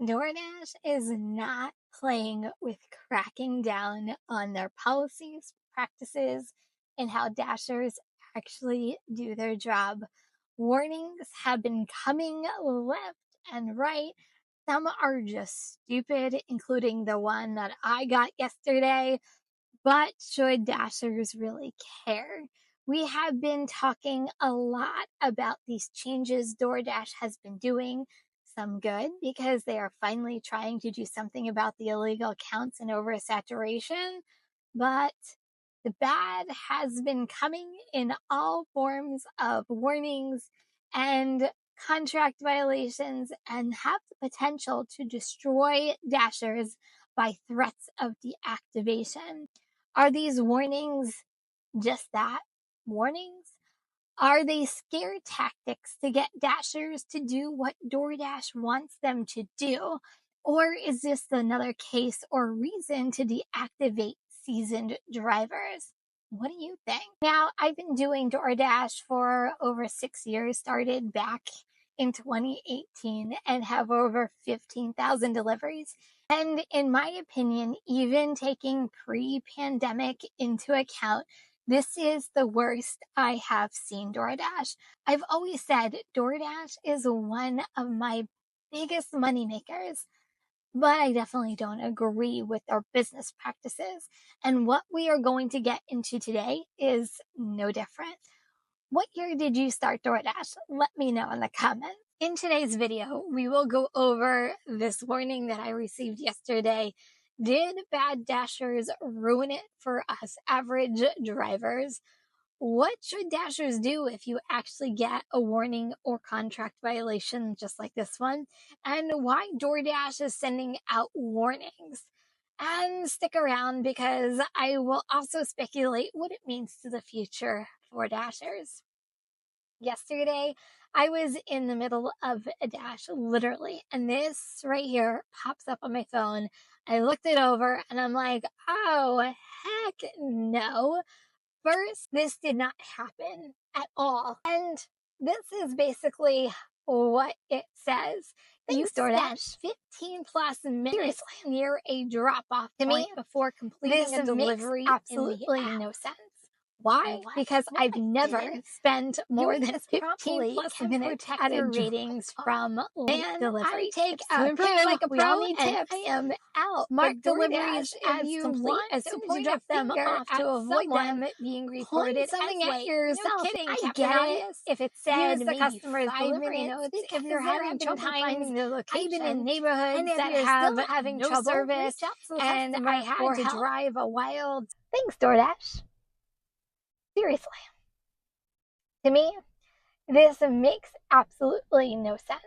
DoorDash is not playing with cracking down on their policies, practices, and how Dashers actually do their job. Warnings have been coming left and right. Some are just stupid, including the one that I got yesterday. But should Dashers really care? We have been talking a lot about these changes DoorDash has been doing. Some good because they are finally trying to do something about the illegal accounts and oversaturation. But the bad has been coming in all forms of warnings and contract violations and have the potential to destroy Dashers by threats of deactivation. Are these warnings just that? Warnings? Are they scare tactics to get Dashers to do what DoorDash wants them to do? Or is this another case or reason to deactivate seasoned drivers? What do you think? Now, I've been doing DoorDash for over 6 years, started back in 2018 and have over 15,000 deliveries. And in my opinion, even taking pre-pandemic into account, this is the worst I have seen DoorDash. I've always said DoorDash is one of my biggest money makers, but I definitely don't agree with their business practices. And what we are going to get into today is no different. What year did you start DoorDash? Let me know in the comments. In today's video, we will go over this warning that I received yesterday. Did bad Dashers ruin it for us average drivers? What should Dashers do if you actually get a warning or contract violation just like this one? And why DoorDash is sending out warnings? And stick around because I will also speculate what it means to the future for Dashers. Yesterday, I was in the middle of a dash, literally, and this right here pops up on my phone. I looked it over and I'm like, oh, heck no. First, this did not happen at all. And this is basically what it says. You spent 15 plus minutes near a drop-off point before completing a delivery. Absolutely no sense. Why? Because I've never spent more than 15 plus minutes at a ratings from late delivery. I take a pick like a pro and I am out. Mark deliveries as you want as soon as you drop them off to avoid them being reported. Something at yourself. No kidding, I get it. If it said maybe customer's 5 minutes, if you're having trouble finding the location, I've been in neighborhoods that have having no service, and I had to drive a while. Thanks, DoorDash. Seriously. To me, this makes absolutely no sense.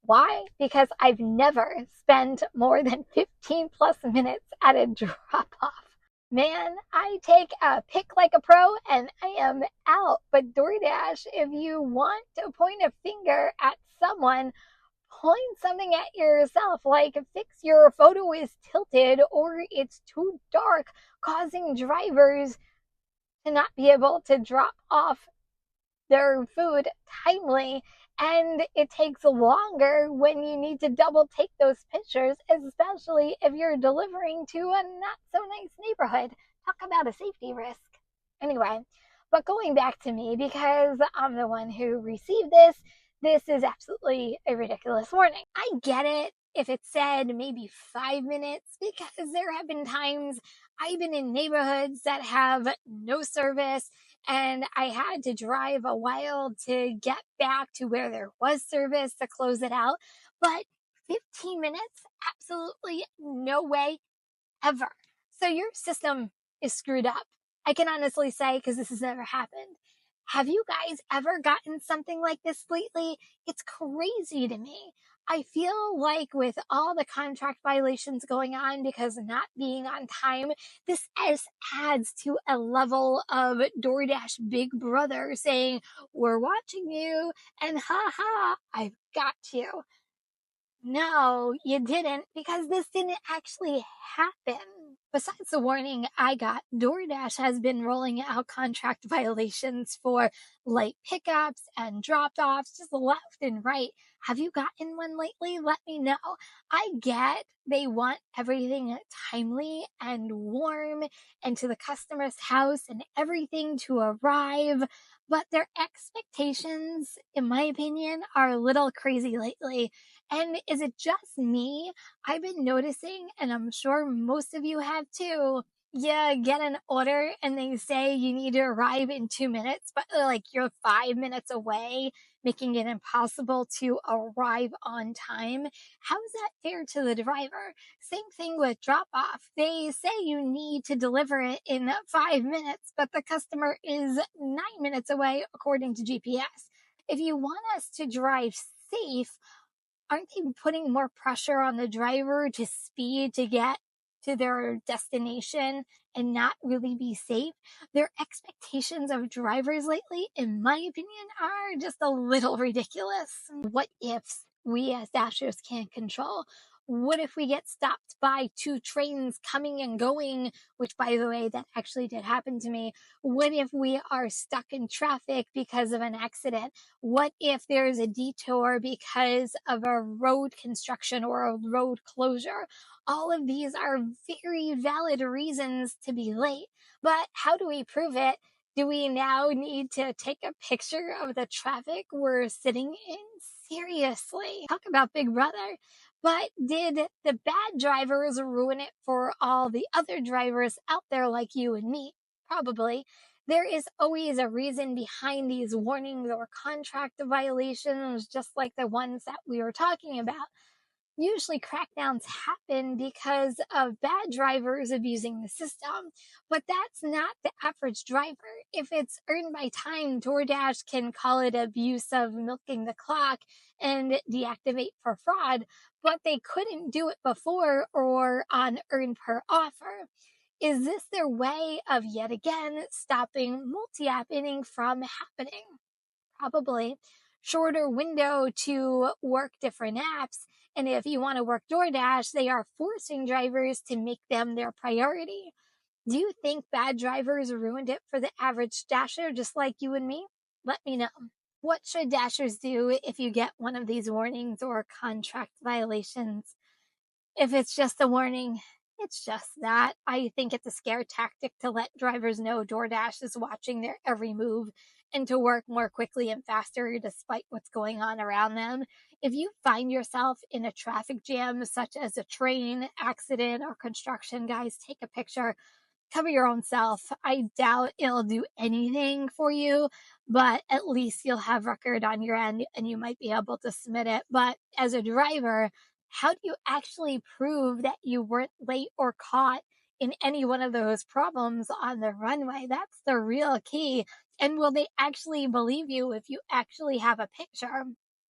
Why? Because I've never spent more than 15 plus minutes at a drop-off. Man, I take a pick like a pro and I am out. But DoorDash, if you want to point a finger at someone, point something at yourself, like fix your photo is tilted or it's too dark, causing drivers to not be able to drop off their food timely, and it takes longer when you need to double take those pictures, especially if you're delivering to a not so nice neighborhood. Talk about a safety risk. Anyway, but going back to me, because I'm the one who received this is absolutely a ridiculous warning. I get it if it said maybe 5 minutes, because there have been times I've been in neighborhoods that have no service and I had to drive a while to get back to where there was service to close it out. But 15 minutes? Absolutely no way ever. So your system is screwed up. I can honestly say, because this has never happened. Have you guys ever gotten something like this lately? It's crazy to me. I feel like with all the contract violations going on because of not being on time, this adds to a level of DoorDash Big Brother saying, we're watching you and ha, I've got you. No, you didn't, because this didn't actually happen. Besides the warning I got, DoorDash has been rolling out contract violations for late pickups and drop offs just left and right. Have you gotten one lately? Let me know. I get they want everything timely and warm and to the customer's house and everything to arrive, but their expectations, in my opinion, are a little crazy lately. And is it just me? I've been noticing, and I'm sure most of you have too. Yeah, get an order and they say you need to arrive in 2 minutes, but like you're 5 minutes away, making it impossible to arrive on time. How is that fair to the driver? Same thing with drop off. They say you need to deliver it in 5 minutes, but the customer is 9 minutes away according to GPS. If you want us to drive safe, aren't they putting more pressure on the driver to speed to get to their destination and not really be safe? Their expectations of drivers lately, in my opinion, are just a little ridiculous. What ifs we as dashers can't control? What if we get stopped by two trains coming and going, which, by the way, that actually did happen to me? What if we are stuck in traffic because of an accident? What if there's a detour because of a road construction or a road closure? All of these are very valid reasons to be late. But how do we prove it? Do we now need to take a picture of the traffic we're sitting in? Seriously, talk about Big Brother. But did the bad drivers ruin it for all the other drivers out there like you and me? Probably. There is always a reason behind these warnings or contract violations, just like the ones that we were talking about. Usually crackdowns happen because of bad drivers abusing the system, but that's not the average driver. If it's earned by time, DoorDash can call it abuse of milking the clock and deactivate for fraud, but they couldn't do it before or on earn per offer. Is this their way of yet again stopping multi-apping from happening? Probably. Shorter window to work different apps. And if you want to work DoorDash, they are forcing drivers to make them their priority. Do you think bad drivers ruined it for the average dasher just like you and me? Let me know. What should dashers do if you get one of these warnings or contract violations? If it's just a warning, it's just that. I think it's a scare tactic to let drivers know DoorDash is watching their every move and to work more quickly and faster despite what's going on around them. If you find yourself in a traffic jam, such as a train accident or construction, guys, take a picture, cover your own self. I doubt it'll do anything for you, but at least you'll have record on your end and you might be able to submit it. But as a driver, how do you actually prove that you weren't late or caught in any one of those problems on the runway? That's the real key. And will they actually believe you if you actually have a picture?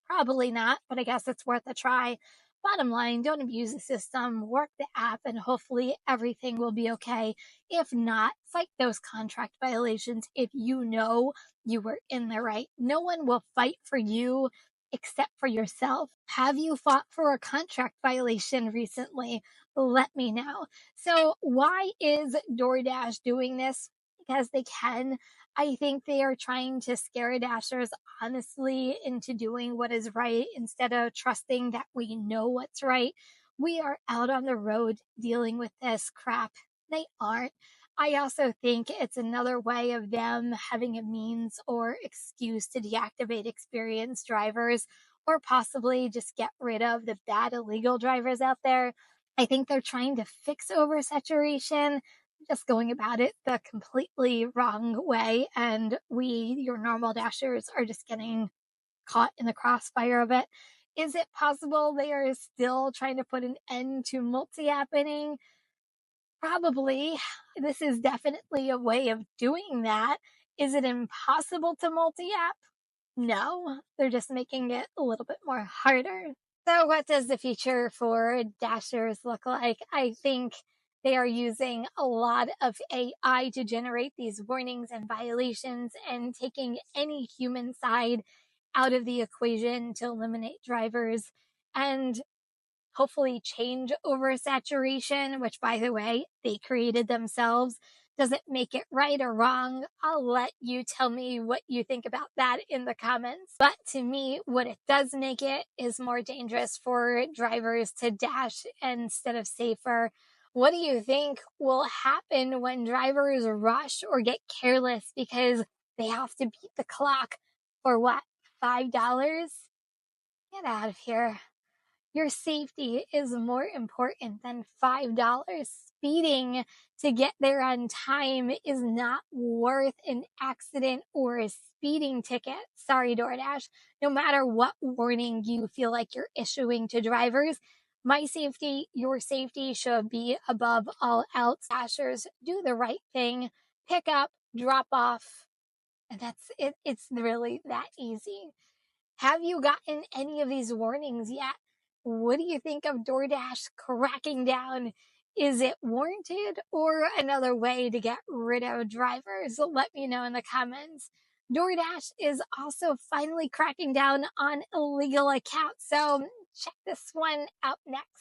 Probably not, but I guess it's worth a try. Bottom line, don't abuse the system, work the app, and hopefully everything will be okay. If not, fight those contract violations if you know you were in the right. No one will fight for you except for yourself. Have you fought for a contract violation recently? Let me know. So, why is DoorDash doing this? Because they can. I think they are trying to scare dashers honestly into doing what is right instead of trusting that we know what's right. We are out on the road dealing with this crap. They aren't. I also think it's another way of them having a means or excuse to deactivate experienced drivers or possibly just get rid of the bad illegal drivers out there. I think they're trying to fix oversaturation, just going about it the completely wrong way. And we, your normal dashers, are just getting caught in the crossfire of it. Is it possible they are still trying to put an end to multi happening? Probably. This is definitely a way of doing that. Is it impossible to multi-app? No, they're just making it a little bit more harder. So what does the future for dashers look like? I think they are using a lot of AI to generate these warnings and violations and taking any human side out of the equation to eliminate drivers. And hopefully change oversaturation, which by the way, they created themselves. Does it make it right or wrong? I'll let you tell me what you think about that in the comments. But to me, what it does make it is more dangerous for drivers to dash instead of safer. What do you think will happen when drivers rush or get careless because they have to beat the clock for what, $5? Get out of here. Your safety is more important than $5. Speeding to get there on time is not worth an accident or a speeding ticket. Sorry, DoorDash. No matter what warning you feel like you're issuing to drivers, my safety, your safety should be above all else. Dashers, do the right thing. Pick up, drop off, and that's it. It's really that easy. Have you gotten any of these warnings yet? What do you think of DoorDash cracking down? Is it warranted or another way to get rid of drivers? Let me know in the comments. DoorDash is also finally cracking down on illegal accounts, so check this one out next.